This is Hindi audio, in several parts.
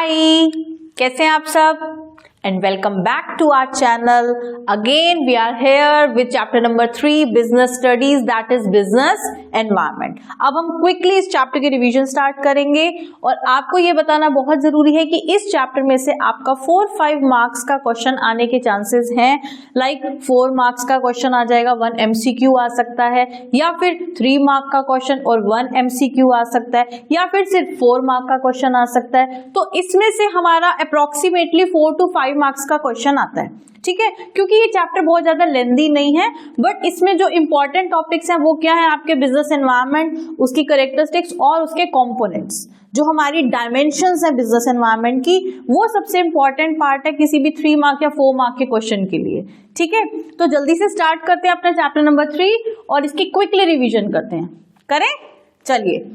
हाय, कैसे हैं आप सब? And welcome back to our channel. Again we are here with chapter number 3 business studies, that is business environment. अब हम क्विकली इस चैप्टर की रिवीजन स्टार्ट करेंगे और आपको ये बताना बहुत जरूरी है कि इस चैप्टर में से आपका 4-5 मार्क्स का क्वेश्चन आने के चांसेस हैं. लाइक 4 मार्क्स का क्वेश्चन आ जाएगा, 1 MCQ आ सकता है, या फिर 3 मार्क का क्वेश्चन और 1 MCQ आ सकता है, या फिर सिर्फ 4 मार्क का क्वेश्चन आ सकता है. तो इसमें से हमारा अप्रोक्सीमेटली 4 to 5 मार्क्स का क्वेश्चन आता है. ठीक है, क्योंकि ये चैप्टर बहुत ज्यादा लेंथी नहीं है, बट इसमें जो इंपॉर्टेंट टॉपिक्स हैं वो क्या है, आपके बिजनेस एनवायरनमेंट, उसकी कैरेक्टरिस्टिक्स और उसके कंपोनेंट्स, जो हमारी डायमेंशंस है बिजनेस एनवायरनमेंट की, वो सबसे इंपॉर्टेंट पार्ट है किसी भी 3 मार्क या 4 मार्क के क्वेश्चन के लिए. ठीक है, तो जल्दी से स्टार्ट करते हैं अपना चैप्टर नंबर 3 और इसकी क्विकली रिविजन करते हैं. करें, चलिए.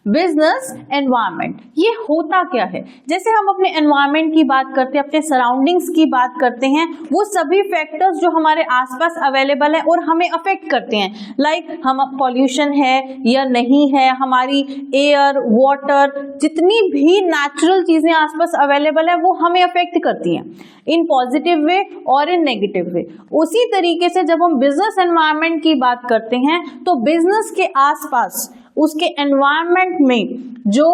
बिजनेस एनवायरनमेंट ये होता क्या है? जैसे हम अपने एनवायरनमेंट की बात करते हैं, अपने सराउंडिंग्स की बात करते हैं, वो सभी फैक्टर्स जो हमारे आसपास अवेलेबल है और हमें अफेक्ट करते हैं. लाइक हम पॉल्यूशन है या नहीं है, हमारी एयर, वाटर, जितनी भी नेचुरल चीजें आसपास अवेलेबल है वो हमें अफेक्ट करती हैं इन पॉजिटिव वे और इन नेगेटिव वे. उसी तरीके से जब हम बिजनेस एनवायरनमेंट की बात करते हैं तो बिजनेस के आसपास उसके एनवायरनमेंट में जो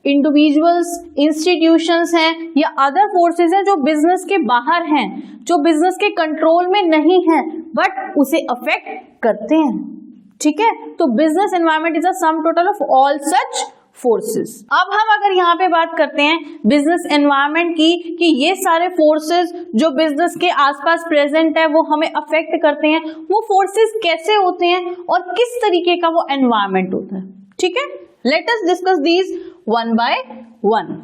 इंडिविजुअल्स, इंस्टीट्यूशंस हैं या अदर फोर्सेस हैं जो बिजनेस के बाहर हैं, जो बिजनेस के कंट्रोल में नहीं है बट उसे अफेक्ट करते हैं. ठीक है, तो business environment is a sum total of all such forces. अब हम अगर यहाँ पे बात करते हैं बिजनेस एनवायरनमेंट की कि ये सारे फोर्सेस जो बिजनेस के आसपास प्रेजेंट है वो हमें अफेक्ट करते हैं, वो फोर्सेस कैसे होते हैं और किस तरीके का वो एनवायरनमेंट होता है. ठीक है, let us discuss these one by one.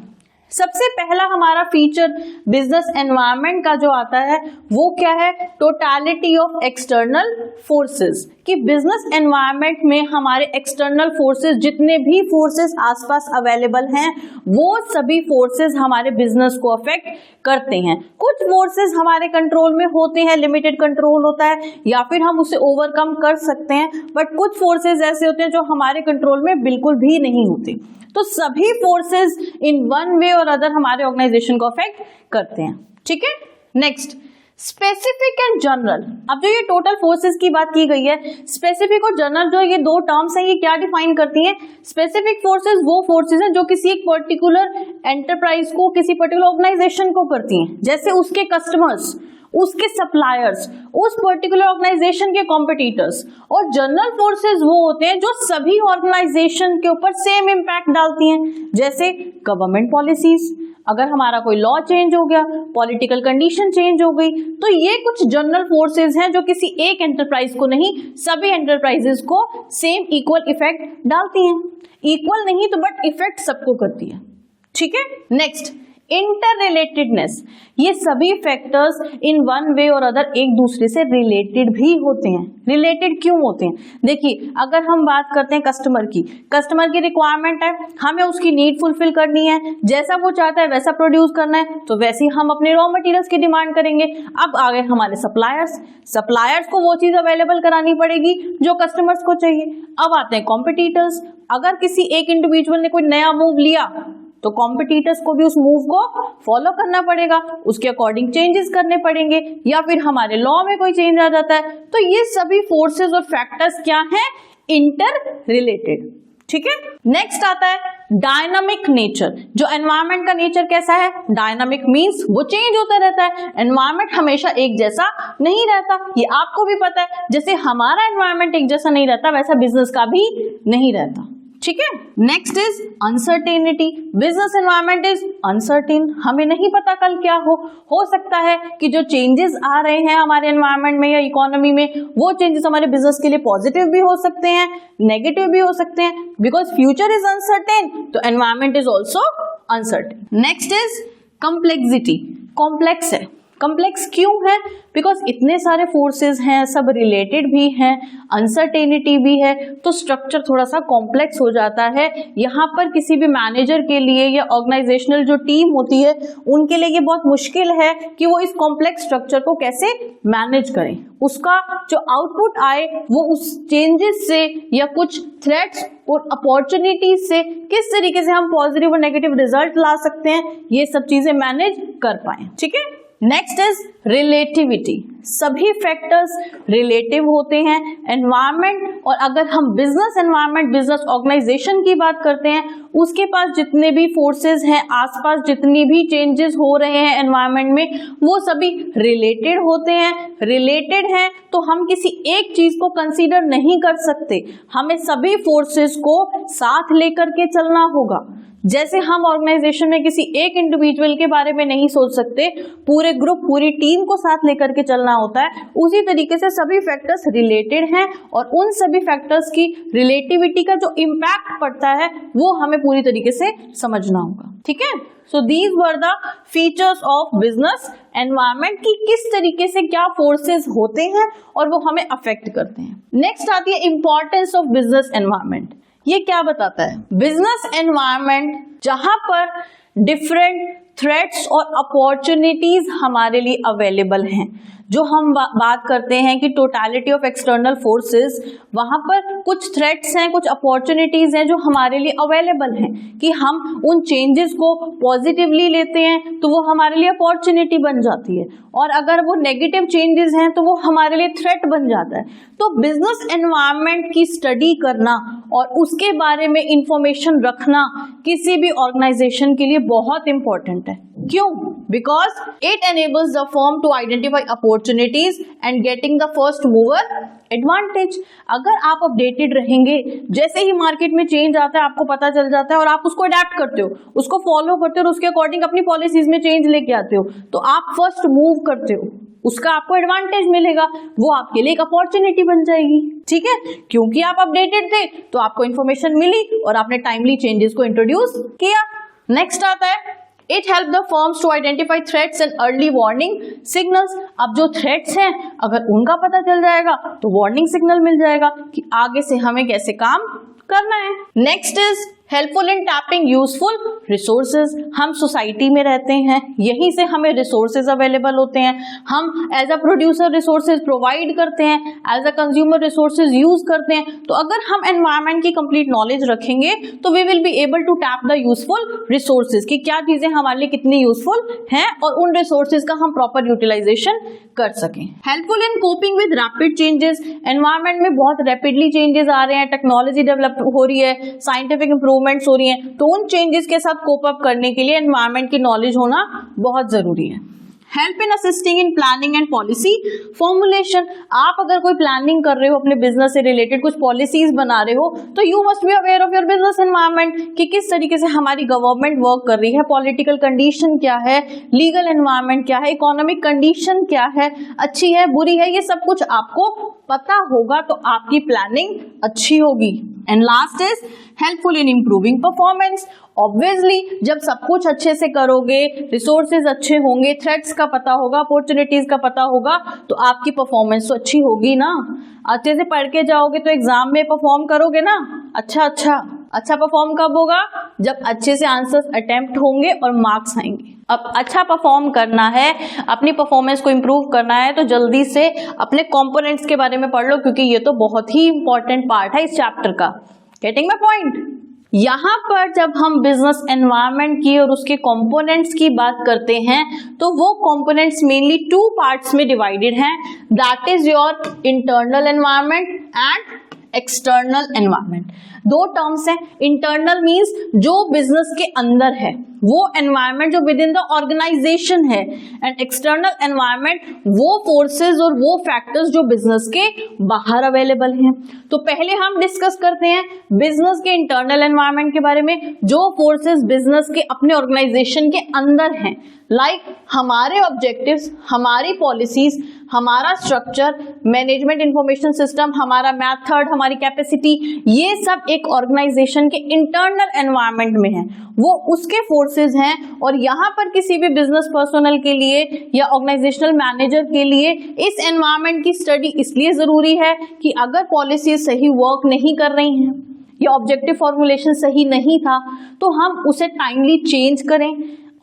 सबसे पहला हमारा फीचर बिजनेस एनवायरनमेंट का जो आता है वो क्या है, टोटलिटी ऑफ एक्सटर्नल फोर्सेस. कि बिजनेस एनवायरनमेंट में हमारे एक्सटर्नल फोर्सेस, जितने भी फोर्सेस आसपास अवेलेबल हैं, वो सभी फोर्सेस हमारे बिजनेस को अफेक्ट करते हैं. कुछ फोर्सेस हमारे कंट्रोल में होते हैं, लिमिटेड कंट्रोल होता है या फिर हम उसे ओवरकम कर सकते हैं, बट कुछ फोर्सेस ऐसे होते हैं जो हमारे कंट्रोल में बिल्कुल भी नहीं होते. तो सभी फोर्सेस इन वन वे और अदर हमारे ऑर्गेनाइजेशन को अफेक्ट करते हैं. ठीक है, नेक्स्ट स्पेसिफिक एंड जनरल. अब जो ये टोटल फोर्सेस की बात की गई है, स्पेसिफिक और जनरल जो ये दो टर्म्स हैं, ये क्या डिफाइन करती हैं? स्पेसिफिक फोर्सेस वो फोर्सेस हैं जो किसी एक पर्टिकुलर एंटरप्राइज को, किसी पर्टिकुलर ऑर्गेनाइजेशन को करती हैं, जैसे उसके कस्टमर्स, उसके सप्लायर्स, उस पर्टिकुलर ऑर्गेनाइजेशन के कॉम्पिटिटर्स. और जनरल फोर्सेस वो होते हैं जो सभी ऑर्गेनाइजेशन के ऊपर सेम इंपैक्ट डालती हैं, जैसे गवर्नमेंट पॉलिसीज, अगर हमारा कोई लॉ चेंज हो गया, पॉलिटिकल कंडीशन चेंज हो गई, तो ये कुछ जनरल फोर्सेस हैं जो किसी एक एंटरप्राइज को नहीं, सभी एंटरप्राइजेस को सेम इक्वल इफेक्ट डालती हैं. इक्वल नहीं तो बट इफेक्ट सबको करती है. ठीक है, नेक्स्ट इंटर रिलेटेडनेस. ये सभी फैक्टर्स इन वन वे और अदर एक दूसरे से रिलेटेड भी होते हैं. रिलेटेड क्यों होते हैं? देखिए, अगर हम बात करते हैं कस्टमर की रिक्वायरमेंट है, हमें उसकी नीड फुलफिल करनी है, जैसा वो चाहता है वैसा प्रोड्यूस करना है, तो वैसे ही हम अपने रॉ मटेरियल्स की डिमांड करेंगे. अब आ गए हमारे सप्लायर्स को वो चीज अवेलेबल करानी पड़ेगी जो कस्टमर्स को चाहिए. अब आते हैं कॉम्पिटिटर्स. अगर किसी एक इंडिविजुअल ने कोई नया मूव लिया तो कॉम्पिटिटर्स को भी उस मूव को फॉलो करना पड़ेगा, उसके अकॉर्डिंग चेंजेस करने पड़ेंगे, या फिर हमारे लॉ में कोई चेंज आ जाता है. तो ये सभी फोर्सेस और फैक्टर्स क्या हैं? Inter related. ठीक है, नेक्स्ट आता है डायनामिक नेचर. जो एनवायरनमेंट का नेचर कैसा है? डायनामिक मींस वो चेंज होता रहता है. एनवायरनमेंट हमेशा एक जैसा नहीं रहता, ये आपको भी पता है. जैसे हमारा एनवायरनमेंट एक जैसा नहीं रहता, वैसा बिजनेस का भी नहीं रहता. ठीक है, next is uncertainty. Business environment is uncertain. हमें नहीं पता कल क्या हो सकता है कि जो चेंजेस आ रहे हैं हमारे एनवायरनमेंट में या इकोनॉमी में, वो चेंजेस हमारे बिजनेस के लिए पॉजिटिव भी हो सकते हैं, नेगेटिव भी हो सकते हैं. बिकॉज फ्यूचर इज अनसर्टेन, तो environment is also uncertain. Next is complexity. Complex है. कॉम्प्लेक्स क्यों है? बिकॉज इतने सारे फोर्सेस हैं, सब रिलेटेड भी हैं, अनसर्टेनिटी भी है, तो स्ट्रक्चर थोड़ा सा कॉम्प्लेक्स हो जाता है। यहाँ पर किसी भी मैनेजर के लिए या ऑर्गेनाइजेशनल जो टीम होती है उनके लिए ये बहुत मुश्किल है कि वो इस कॉम्प्लेक्स स्ट्रक्चर को कैसे मैनेज करें। उसका जो आउटपुट आए वो उस चेंजेस से या कुछ थ्रेट्स और अपॉर्चुनिटीज से किस तरीके से हम पॉजिटिव और नेगेटिव रिजल्ट ला सकते हैं, ये सब चीजें मैनेज कर पाए। ठीक है, नेक्स्ट इज रिलेटिविटी। सभी फैक्टर्स रिलेटिव होते हैं। एनवायरमेंट, और अगर हम बिजनेस एनवायरमेंट, बिजनेस ऑर्गेनाइजेशन की बात करते हैं, उसके पास जितने भी फोर्सेस हैं, आसपास जितनी भी चेंजेस हो रहे हैं एनवायरमेंट में, वो सभी रिलेटेड होते हैं। रिलेटेड हैं तो हम किसी एक चीज को कंसीडर नहीं कर सकते, हमें सभी फोर्सेस को साथ लेकर के चलना होगा। जैसे हम ऑर्गेनाइजेशन में किसी एक इंडिविजुअल के बारे में नहीं सोच सकते, पूरे ग्रुप, पूरी टीम को साथ लेकर के चलना होता है, उसी तरीके से सभी फैक्टर्स रिलेटेड हैं और उन सभी फैक्टर्स की रिलेटिविटी का जो इम्पैक्ट पड़ता है वो हमें पूरी तरीके से समझना होगा। ठीक है, so these were the features of business environment की किस तरीके से क्या फोर्सेस होते हैं और वो हमें अफेक्ट करते हैं। नेक्स्ट आती है इंपॉर्टेंस ऑफ बिजनेस एनवायरमेंट। ये क्या बताता है? बिजनेस एनवायरनमेंट जहां पर डिफरेंट थ्रेट्स और अपॉर्चुनिटीज हमारे लिए अवेलेबल हैं, जो हम बात करते हैं कि टोटलिटी ऑफ एक्सटर्नल फोर्सेस, वहां पर कुछ थ्रेट्स हैं, कुछ अपॉर्चुनिटीज हैं जो हमारे लिए अवेलेबल हैं कि हम उन चेंजेस को पॉजिटिवली लेते हैं तो वो हमारे लिए अपॉर्चुनिटी बन जाती है, और अगर वो नेगेटिव चेंजेस हैं तो वो हमारे लिए थ्रेट बन जाता है। तो बिजनेस एनवायरनमेंट की स्टडी करना और उसके बारे में इंफॉर्मेशन रखना किसी भी ऑर्गेनाइजेशन के लिए बहुत इंपॉर्टेंट है। क्यों? Because it enables the firm to identify opportunities and getting the first mover advantage. अगर आप अपडेटेड रहेंगे, जैसे ही मार्केट में चेंज आता है आपको पता चल जाता है और आप उसको अडेप्ट करते हो, उसको फॉलो करते हो और उसके अकॉर्डिंग अपनी पॉलिसीज में चेंज लेके आते हो, तो आप फर्स्ट मूव करते हो, उसका आपको एडवांटेज मिलेगा, वो आपके लिए एक अपॉर्चुनिटी बन जाएगी। ठीक है, क्योंकि आप अपडेटेड थे तो आपको इंफॉर्मेशन मिली और आपने टाइमली चेंजेस को इंट्रोड्यूस किया। नेक्स्ट आता है it help the firms to identify threats and early warning signals. अब जो थ्रेट्स हैं अगर उनका पता चल जाएगा तो वार्निंग सिग्नल मिल जाएगा कि आगे से हमें कैसे काम करना है। Next is helpful in tapping useful resources. हम सोसाइटी में रहते हैं, यहीं से हमें रिसोर्सेज अवेलेबल होते हैं, हम as a producer resources provide करते हैं, as a consumer resources use करते हैं। तो अगर हम एनवायरनमेंट की कंप्लीट नॉलेज रखेंगे तो we will be able to tap the useful resources कि क्या चीजें हमारे लिए कितनी यूजफुल हैं और उन रिसोर्सेज का हम प्रॉपर यूटिलाइजेशन कर सकें। Helpful in coping with rapid changes. Environment में बहुत रैपिडली चेंजेस आ रहे हैं, टेक्नोलॉजी डेवलप हो रही है, साइंटिफिक इंप्रूवमेंट्स हो रही हैं, तो उन चेंजेस के साथ कोप अप करने के लिए एनवायरनमेंट की नॉलेज होना बहुत जरूरी है। Help in assisting in planning and policy formulation. आप अगर कोई प्लानिंग कर रहे हो, अपने बिजनेस से रिलेटेड कुछ पॉलिसीज बना रहे हो, तो you must be aware of your business environment कि किस तरीके से हमारी गवर्नमेंट वर्क कर रही है, पॉलिटिकल कंडीशन क्या है, लीगल एनवायरनमेंट क्या है, इकोनॉमिक कंडीशन क्या है, अच्छी है बुरी है, ये सब कुछ आपको पता होगा तो आपकी प्लानिंग अच्छी होगी। And last is helpful in improving performance. Obviously जब सब कुछ अच्छे से करोगे, रिसोर्सेज अच्छे होंगे, थ्रेट्स का पता होगा, अपॉर्चुनिटीज का पता होगा, तो आपकी परफॉर्मेंस तो अच्छी होगी ना। अच्छे से पढ़ के जाओगे तो एग्जाम में परफॉर्म करोगे ना। अच्छा परफॉर्म कब होगा? जब अच्छे से आंसर्स अटेम्प्ट होंगे और मार्क्स आएंगे। अब अच्छा परफॉर्म करना है, अपनी परफॉर्मेंस को इंप्रूव करना है, तो जल्दी से अपने कंपोनेंट्स के बारे में पढ़ लो, क्योंकि ये तो बहुत ही इंपॉर्टेंट पार्ट है इस चैप्टर का। Getting my point? यहाँ पर जब हम बिजनेस एनवायरनमेंट की और उसके कंपोनेंट्स की बात करते हैं तो वो कंपोनेंट्स मेनली 2 पार्ट्स में डिवाइडेड हैं, that is your internal environment and external environment. 2 terms हैं। इंटरनल मींस जो बिजनेस के अंदर है, वो एनवायरनमेंट जो विद इन द ऑर्गेनाइजेशन है, एंड एक्सटर्नल एनवायरनमेंट वो फोर्सेस और वो फैक्टर्स जो बिजनेस के बाहर अवेलेबल हैं। तो पहले हम डिस्कस करते हैं बिजनेस के इंटरनल एनवायरनमेंट के बारे में, जो फोर्सेस बिजनेस के अपने ऑर्गेनाइजेशन के अंदर हैं, लाइक हमारे ऑब्जेक्टिव्स, हमारी पॉलिसीज, हमारा स्ट्रक्चर, मैनेजमेंट इंफॉर्मेशन सिस्टम, हमारा मेथड, हमारी कैपेसिटी, ये सब एक ऑर्गेनाइजेशन के इंटरनल एनवायरनमेंट में है, वो उसके फोर्सेस हैं। और यहाँ पर किसी भी बिजनेस पर्सनल के लिए या ऑर्गेनाइजेशनल मैनेजर के लिए इस एनवायरनमेंट की स्टडी इसलिए जरूरी है कि अगर पॉलिसीज सही वर्क नहीं कर रही हैं या ऑब्जेक्टिव फॉर्मुलेशन सही नहीं था, तो हम उसे टाइमली चेंज करें,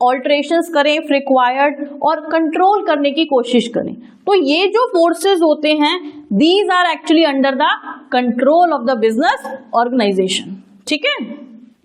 ऑल्टरेशंस करें इफ रिक्वायर्ड, और कंट्रोल करने की कोशिश करें। तो ये जो फोर्सेस होते हैं, these are actually under the control of the business organization, ठीक है।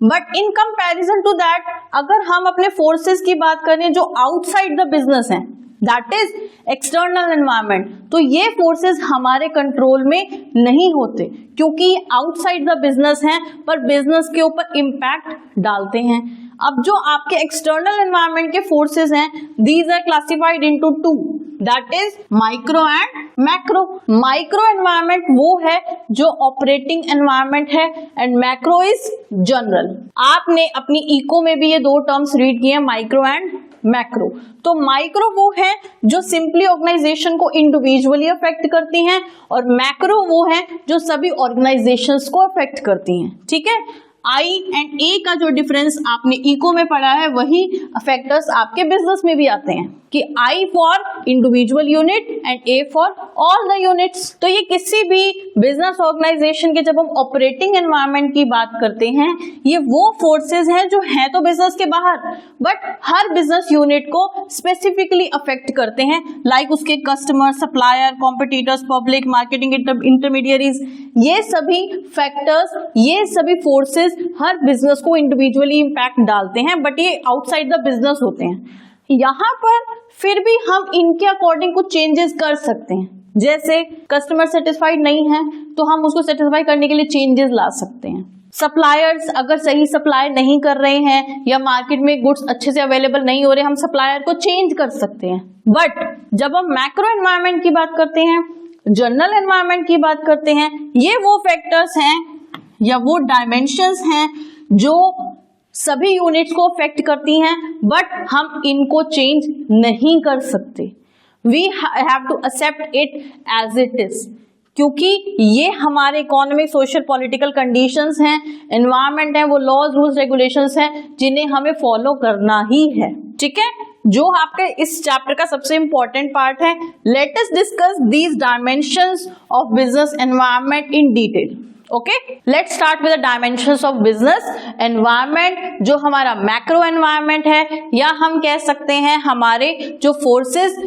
But in comparison to that, अगर हम अपने फोर्सेस की बात करें जो आउटसाइड द बिजनेस हैं, दैट इज एक्सटर्नल एनवायरनमेंट, तो ये फोर्सेस हमारे कंट्रोल में नहीं होते, क्योंकि आउटसाइड द बिजनेस हैं पर बिजनेस के ऊपर इम्पैक्ट डालते हैं। अब जो आपके एक्सटर्नल एनवायरनमेंट के फोर्सेस हैं, these are classified into two, that is micro and macro. Micro environment वो है जो ऑपरेटिंग एनवायरनमेंट है, एंड मैक्रो इज जनरल। आपने अपनी इको में भी ये दो टर्म्स रीड किए, माइक्रो एंड मैक्रो। तो माइक्रो वो है जो सिंपली ऑर्गेनाइजेशन को इंडिविजुअली अफेक्ट करती हैं, और मैक्रो वो है जो सभी ऑर्गेनाइजेशंस को अफेक्ट करती हैं, ठीक है। आई एंड ए का जो डिफरेंस आपने इको में पढ़ा है, वही फैक्टर्स आपके बिजनेस में भी आते हैं कि I for individual unit and A for all the units. तो ये किसी भी बिजनेस ऑर्गेनाइजेशन के जब हम ऑपरेटिंग एनवायरनमेंट की बात करते हैं, ये वो फोर्सेस हैं जो हैं तो बिजनेस के बाहर, बट हर बिजनेस यूनिट को स्पेसिफिकली अफेक्ट करते हैं, लाइक उसके customer, supplier, competitors, public, marketing intermediaries, ये सभी फैक्टर्स, ये सभी फोर्सेस हर बिजनेस को इंडिविजुअली इंपैक्ट डालते हैं, बट ये आउटसाइड द बिजनेस होते हैं। यहाँ पर फिर भी हम इनके अकॉर्डिंग कुछ चेंजेस कर सकते हैं, जैसे कस्टमर सेटिस्फाइड नहीं है तो हम उसको सेटिस्फाई करने के लिए चेंजेस ला सकते हैं। सप्लायर्स अगर सही सप्लाई नहीं कर रहे हैं या मार्केट में गुड्स अच्छे से अवेलेबल नहीं हो रहे, हम सप्लायर को चेंज कर सकते हैं। बट जब हम मैक्रो एनवायरनमेंट की बात करते हैं, जनरल एनवायरनमेंट की बात करते हैं, ये वो फैक्टर्स हैं या वो डायमेंशंस हैं जो सभी यूनिट्स को अफेक्ट करती हैं, बट हम इनको चेंज नहीं कर सकते। We have to accept it as it is, क्योंकि ये हमारे इकोनॉमिक, सोशल, पॉलिटिकल कंडीशंस हैं, एनवायरनमेंट है, वो लॉज, रूल्स, रेगुलेशंस हैं जिन्हें हमें फॉलो करना ही है, ठीक है। जो आपके इस चैप्टर का सबसे इंपॉर्टेंट पार्ट है, let us discuss these dimensions of business environment in detail. Okay, let's start with the dimensions of business environment, जो हमारा मैक्रो एनवायरनमेंट है, या हम कह सकते हैं हमारे जो फोर्सेस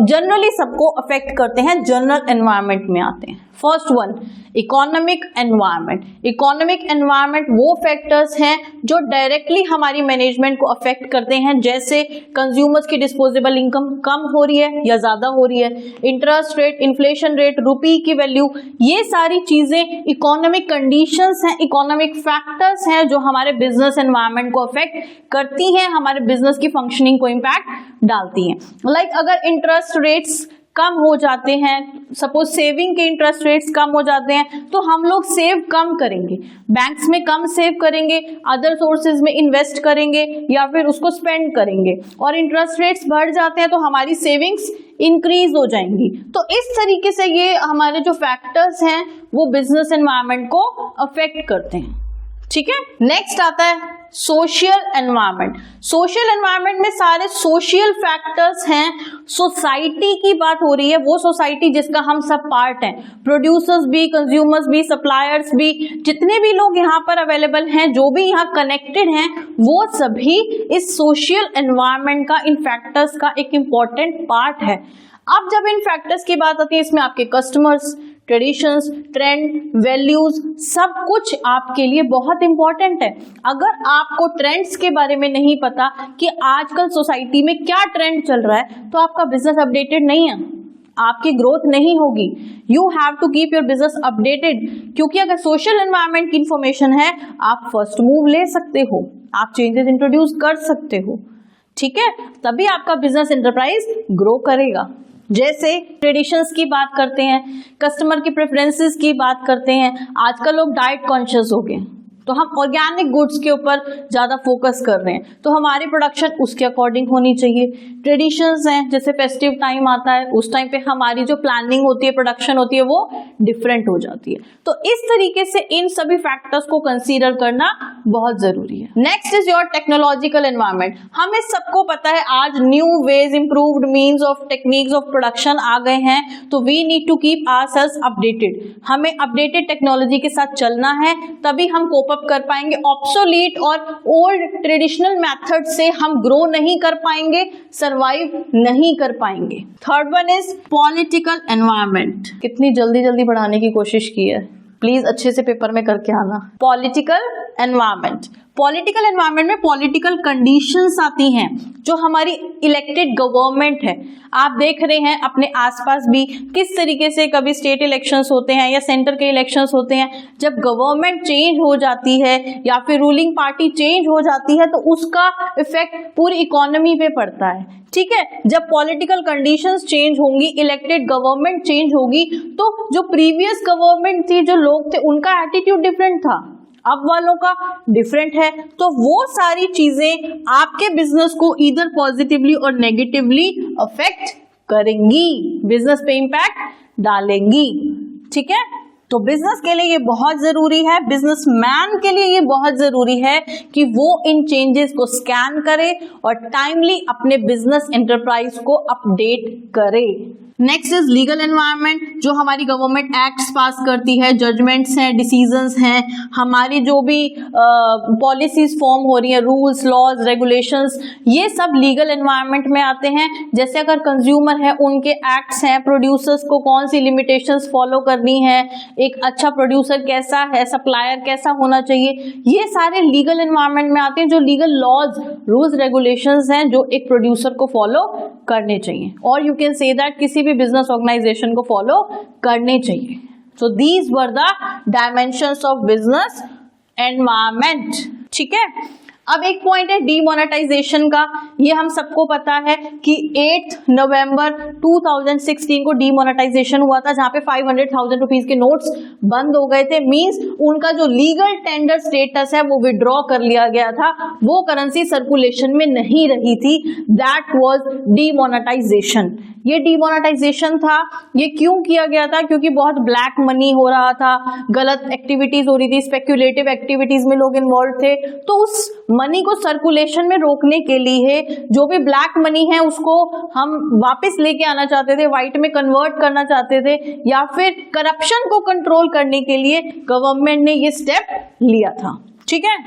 जनरली सबको अफेक्ट करते हैं, जनरल एनवायरनमेंट में आते हैं। First one, economic environment. Economic environment वो फैक्टर्स हैं जो डायरेक्टली हमारी मैनेजमेंट को अफेक्ट करते हैं, जैसे कंज्यूमर्स की डिस्पोजेबल इनकम कम हो रही है या ज्यादा हो रही है, इंटरेस्ट रेट, इन्फ्लेशन रेट, रुपी की वैल्यू, ये सारी चीजें इकोनॉमिक कंडीशंस हैं, इकोनॉमिक फैक्टर्स हैं जो हमारे बिजनेस एनवायरनमेंट को अफेक्ट करती हैं, हमारे बिजनेस की फंक्शनिंग को इम्पैक्ट डालती हैं। लाइक अगर इंटरेस्ट रेट्स कम हो जाते हैं, सपोज सेविंग के इंटरेस्ट रेट्स कम हो जाते हैं, तो हम लोग सेव कम करेंगे, बैंक्स में कम सेव करेंगे, अदर सोर्सेज में इन्वेस्ट करेंगे या फिर उसको स्पेंड करेंगे, और इंटरेस्ट रेट्स बढ़ जाते हैं तो हमारी सेविंग्स इंक्रीज हो जाएंगी। तो इस तरीके से ये हमारे जो फैक्टर्स हैं वो बिजनेस एनवायरनमेंट को अफेक्ट करते हैं, ठीक है। नेक्स्ट आता है सोशल एनवायरनमेंट। सोशल एनवायरनमेंट में सारे सोशल फैक्टर्स हैं, सोसाइटी की बात हो रही है, वो सोसाइटी जिसका हम सब पार्ट हैं, प्रोड्यूसर्स भी, कंज्यूमर्स भी, सप्लायर्स भी, जितने भी लोग यहाँ पर अवेलेबल हैं, जो भी यहाँ कनेक्टेड हैं, वो सभी इस सोशल एनवायरनमेंट का, इन फैक्टर्स का एक इंपॉर्टेंट पार्ट है। अब जब इन फैक्टर्स की बात आती है, इसमें आपके कस्टमर्स, ट्रेडिशंस, ट्रेंड, वैल्यूज, सब कुछ आपके लिए बहुत इंपॉर्टेंट है। अगर आपको ट्रेंड्स के बारे में नहीं पता कि आजकल सोसाइटी में क्या ट्रेंड चल रहा है, तो आपका बिजनेस अपडेटेड नहीं है, आपकी ग्रोथ नहीं होगी। You have to keep your business updated, क्योंकि अगर सोशल एनवायरनमेंट की इंफॉर्मेशन है, आप फर्स्ट मूव ले सकते हो, आप चेंजेस इंट्रोड्यूस कर सकते हो, ठीक है, तभी आपका बिजनेस एंटरप्राइज ग्रो करेगा। जैसे ट्रेडिशंस की बात करते हैं, कस्टमर की प्रेफरेंसेस की बात करते हैं। आजकल लोग डाइट कॉन्शियस हो गए, तो हम ऑर्गेनिक गुड्स के ऊपर ज़्यादा फोकस कर रहे हैं, तो हमारी प्रोडक्शन उसके अकॉर्डिंग होनी चाहिए। ट्रेडिशंस हैं, जैसे फेस्टिव टाइम आता है, उस टाइम पे हमारी जो प्लानिंग होती है, प्रोडक्शन होती है, वो डिफरेंट हो जाती है। तो इस तरीके से इन सभी फैक्टर्स को कंसीडर करना बहुत जरूरी है। Next is your technological environment. हमें सबको पता है आज new ways, improved means of techniques of production आ गए हैं, तो we need to keep ourselves updated. हमें अपडेटेड टेक्नोलॉजी के साथ चलना है, तभी हम कोप अप कर पाएंगे। ऑब्सोलीट और ओल्ड ट्रेडिशनल मेथड से हम ग्रो नहीं कर पाएंगे, सरवाइव नहीं कर पाएंगे। Third one is political environment. कितनी जल्दी जल्दी बढ़ाने की कोशिश की है, प्लीज अच्छे से पेपर में करके आना। पॉलिटिकल एनवायरनमेंट, पॉलिटिकल एनवायरनमेंट में पॉलिटिकल कंडीशंस आती हैं, जो हमारी इलेक्टेड गवर्नमेंट है। आप देख रहे हैं अपने आसपास भी किस तरीके से कभी स्टेट इलेक्शंस होते हैं या सेंटर के इलेक्शंस होते हैं, जब गवर्नमेंट चेंज हो जाती है या फिर रूलिंग पार्टी चेंज हो जाती है, तो उसका इफेक्ट पूरी इकोनॉमी पे पड़ता है। ठीक है, जब पॉलिटिकल कंडीशंस चेंज होंगी, इलेक्टेड गवर्नमेंट चेंज होगी, तो जो प्रीवियस गवर्नमेंट थी, जो लोग थे, उनका एटीट्यूड डिफरेंट था, अब वालों का डिफरेंट है। तो वो सारी चीजें आपके बिजनेस को इधर पॉजिटिवली और नेगेटिवली अफेक्ट करेंगी, बिजनेस पे इंपैक्ट डालेंगी। ठीक है, तो बिजनेस के लिए ये बहुत जरूरी है, बिजनेसमैन के लिए ये बहुत जरूरी है कि वो इन चेंजेस को स्कैन करे और टाइमली अपने बिजनेस एंटरप्राइज को अपडेट करे। नेक्स्ट इज लीगल एनवायरनमेंट, जो हमारी गवर्नमेंट एक्ट्स पास करती है, जजमेंट्स हैं, डिसीजंस हैं, हमारी जो भी पॉलिसीज फॉर्म हो रही है, रूल्स, लॉज, रेगुलेशंस, ये सब लीगल एनवायरनमेंट में आते हैं। जैसे अगर कंज्यूमर है, उनके एक्ट्स हैं, प्रोड्यूसर्स को कौन सी लिमिटेशंस फॉलो करनी है, एक अच्छा प्रोड्यूसर कैसा है, सप्लायर कैसा होना चाहिए, ये सारे लीगल एनवायरनमेंट में आते हैं, जो लीगल लॉज, रूल्स, रेगुलेशंस हैं, जो एक प्रोड्यूसर को फॉलो करने चाहिए, और यू कैन से दैट किसी भी बिजनेस ऑर्गेनाइजेशन को फॉलो करने चाहिए। So these were the dimensions of business environment. ठीक है, अब एक पॉइंट है डीमोनेटाइजेशन का। ये हम सबको पता है कि 8 नवंबर 2016 को डीमोनेटाइजेशन हुआ था, जहां पे 500,000 रुपीज के नोट्स बंद हो गए थे। मींस उनका जो लीगल टेंडर स्टेटस है वो विड्रॉ कर लिया गया था, वो करेंसी सर्कुलेशन में नहीं रही थी। That was demonetization. ये डीमोनेटाइजेशन था, ये क्यों किया गया था? क्योंकि बहुत ब्लैक मनी हो रहा था, गलत एक्टिविटीज हो रही थी, स्पेक्युलेटिव एक्टिविटीज में लोग इन्वॉल्व थे। तो उस मनी को सर्कुलेशन में रोकने के लिए जो भी ब्लैक मनी है उसको हम वापस लेके आना चाहते थे, व्हाइट में कन्वर्ट करना चाहते थे, या फिर करप्शन को कंट्रोल करने के लिए गवर्नमेंट ने ये स्टेप लिया था। ठीक है,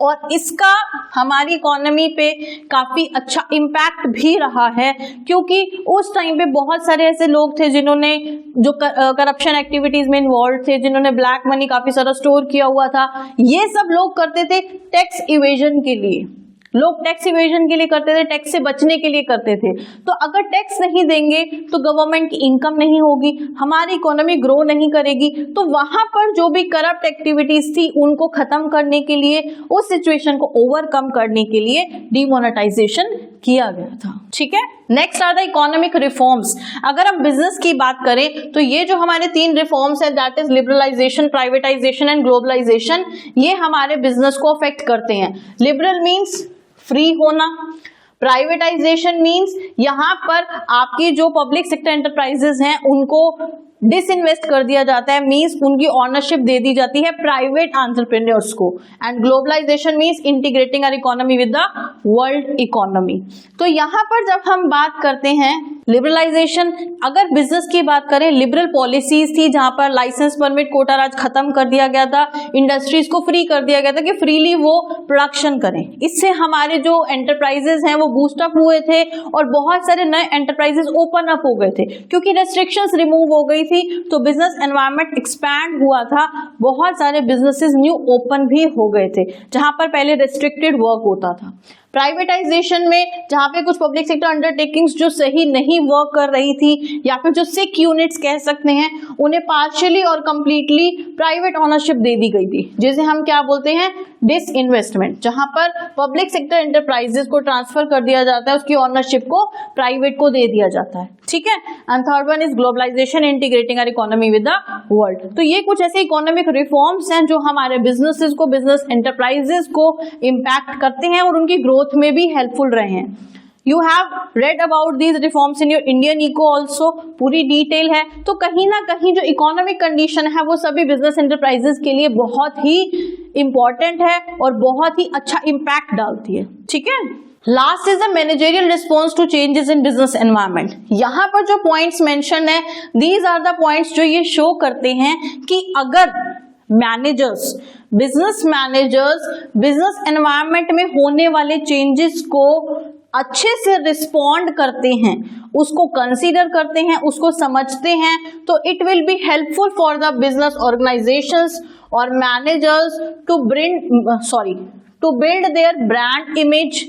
और इसका हमारी इकोनॉमी पे काफी अच्छा इम्पैक्ट भी रहा है, क्योंकि उस टाइम पे बहुत सारे ऐसे लोग थे जिन्होंने जो करप्शन एक्टिविटीज में इन्वॉल्व थे, जिन्होंने ब्लैक मनी काफी सारा स्टोर किया हुआ था। ये सब लोग करते थे टैक्स इवेजन के लिए, लोग टैक्स इवेजन के लिए करते थे, टैक्स से बचने के लिए करते थे। तो अगर टैक्स नहीं देंगे तो गवर्नमेंट की इनकम नहीं होगी, हमारी इकोनॉमी ग्रो नहीं करेगी। तो वहां पर जो भी करप्ट एक्टिविटीज थी उनको खत्म करने के लिए, उस सिचुएशन को ओवरकम करने के लिए डीमोनेटाइजेशन किया गया था। ठीक है, next are the economic reforms. अगर हम बिजनेस की बात करें तो ये जो हमारे 3 रिफॉर्म्स है, that is liberalization, privatization and globalization, ये हमारे बिजनेस को अफेक्ट करते हैं। लिबरल मीन्स फ्री होना, प्राइवेटाइजेशन मीन्स यहां पर आपकी जो पब्लिक सेक्टर एंटरप्राइजेस हैं उनको डिसइन्वेस्ट कर दिया जाता है, मीन्स उनकी ऑनरशिप दे दी जाती है प्राइवेट एंटरप्रेन्योर्स को। And globalization means integrating our economy with the world economy. तो यहां पर जब हम बात करते हैं लिबरलाइजेशन, अगर बिजनेस की बात करें, लिबरल पॉलिसीज थी जहां पर लाइसेंस, परमिट, कोटा राज खत्म कर दिया गया था, इंडस्ट्रीज को फ्री कर दिया गया था कि फ्रीली वो प्रोडक्शन करें। इससे हमारे जो एंटरप्राइजेस हैं वो बूस्ट अप हुए थे और बहुत सारे नए एंटरप्राइजेस ओपन अप हो गए थे, क्योंकि रेस्ट्रिक्शंस रिमूव हो गई थी, तो बिजनेस एनवायरनमेंट एक्सपैंड हुआ था। बहुत सारे बिजनेसेस न्यू ओपन भी हो गए थे, जहां पर पहले रेस्ट्रिक्टेड वर्क होता था। प्राइवेटाइजेशन में जहां पे कुछ पब्लिक सेक्टर अंडरटेकिंग्स जो सही नहीं वर्क कर रही थी या फिर जो सिक यूनिट्स कह सकते हैं, उन्हें पार्शियली और कंप्लीटली प्राइवेट ओनरशिप दे दी गई थी, जिसे हम क्या बोलते हैं, डिसइन्वेस्टमेंट, जहां पर पब्लिक सेक्टर एंटरप्राइजेस को ट्रांसफर कर दिया जाता है, उसकी ओनरशिप को प्राइवेट को दे दिया जाता है, ठीक है। And third one is globalization, integrating our economy with the world. तो ये कुछ ऐसे इकोनॉमिक रिफॉर्म्स हैं जो हमारे बिजनेसेस को, बिजनेस एंटरप्राइजेस को इम्पैक्ट करते हैं और उनकी ग्रोथ में भी हेल्पफुल रहे हैं। You have read about these reforms in your Indian Eco also, पूरी डिटेल है। तो कहीं ना कहीं जो इकोनॉमिक कंडीशन है वो सभी बिजनेस एंटरप्राइजेस के लिए बहुत ही इंपॉर्टेंट है और बहुत ही अच्छा इम्पैक्ट डालती है, ठीक है। Last is the managerial response to changes in business environment. यहाँ पर जो पॉइंट्स मेंशन है, दीज आर द पॉइंट्स जो ये शो करते हैं कि अगर मैनेजर्स, बिजनेस एनवायरनमेंट में होने वाले चेंजेस को अच्छे से रिस्पॉन्ड करते हैं, उसको कंसीडर करते हैं, उसको समझते हैं, तो it will be helpful for the business organisations और managers to build their brand image,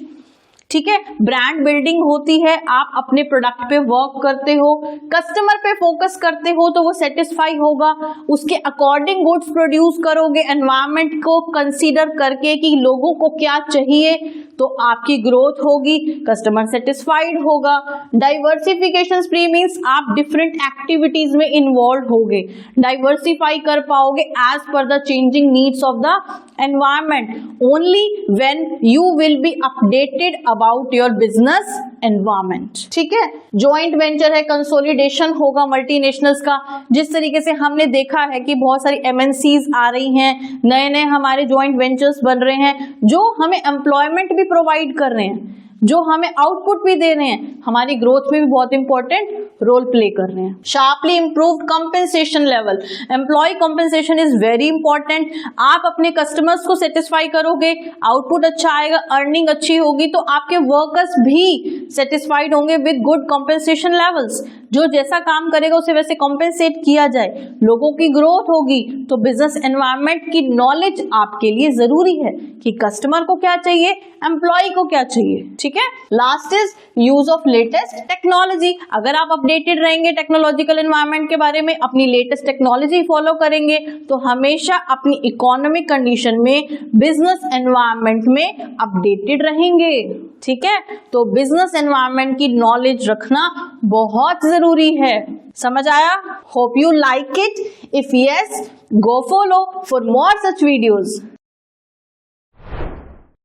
ठीक है। ब्रांड बिल्डिंग होती है, आप अपने प्रोडक्ट पे वर्क करते हो, कस्टमर पे फोकस करते हो तो वो सेटिस्फाई होगा, उसके अकॉर्डिंग गुड्स प्रोड्यूस करोगे, एनवायरनमेंट को कंसीडर करके कि लोगों को क्या चाहिए, तो आपकी ग्रोथ होगी, कस्टमर सेटिस्फाइड होगा। डाइवर्सिफिकेशन स्प्री मीन्स आप डिफरेंट एक्टिविटीज में इन्वॉल्व होगे, डाइवर्सिफाई कर पाओगे as per the changing needs of the environment. Only when you will be updated about your business environment, ठीक है। जॉइंट वेंचर है, कंसोलिडेशन होगा मल्टीनेशनल्स का, जिस तरीके से हमने देखा है कि बहुत सारी एमएनसीज आ रही हैं, नए नए हमारे जॉइंट वेंचर्स बन रहे हैं जो हमें एम्प्लॉयमेंट भी प्रोवाइड कर रहे हैं, जो हमें आउटपुट भी दे रहे हैं, हमारी ग्रोथ में भी बहुत इंपॉर्टेंट रोल प्ले कर रहे हैं। Sharply improved compensation level, employ compensation is very important. आप अपने कस्टमर्स को सेटिस्फाई करोगे, आउटपुट अच्छा आएगा, अर्निंग अच्छी होगी, तो आपके वर्कर्स भी सेटिस्फाइड होंगे विद गुड कंपेंसेशन लेवल्स। जो जैसा काम करेगा उसे वैसे कॉम्पेंसेट किया जाए, लोगों की ग्रोथ होगी। तो बिजनेस एनवायरनमेंट की नॉलेज आपके लिए जरूरी है कि कस्टमर को क्या चाहिए, एम्प्लॉय को क्या चाहिए, ठीक है। Last is use of latest technology. अगर आप अपडेटेड रहेंगे टेक्नोलॉजिकल एनवायरनमेंट के बारे में, अपनी लेटेस्ट टेक्नोलॉजी फॉलो करेंगे, तो हमेशा अपनी इकोनॉमिक कंडीशन में, बिजनेस एनवायरनमेंट में अपडेटेड रहेंगे, ठीक है। तो बिजनेस एनवायरनमेंट की नॉलेज रखना बहुत जरूरी है। समझ आया? Hope you like it. If yes, go follow for more such videos.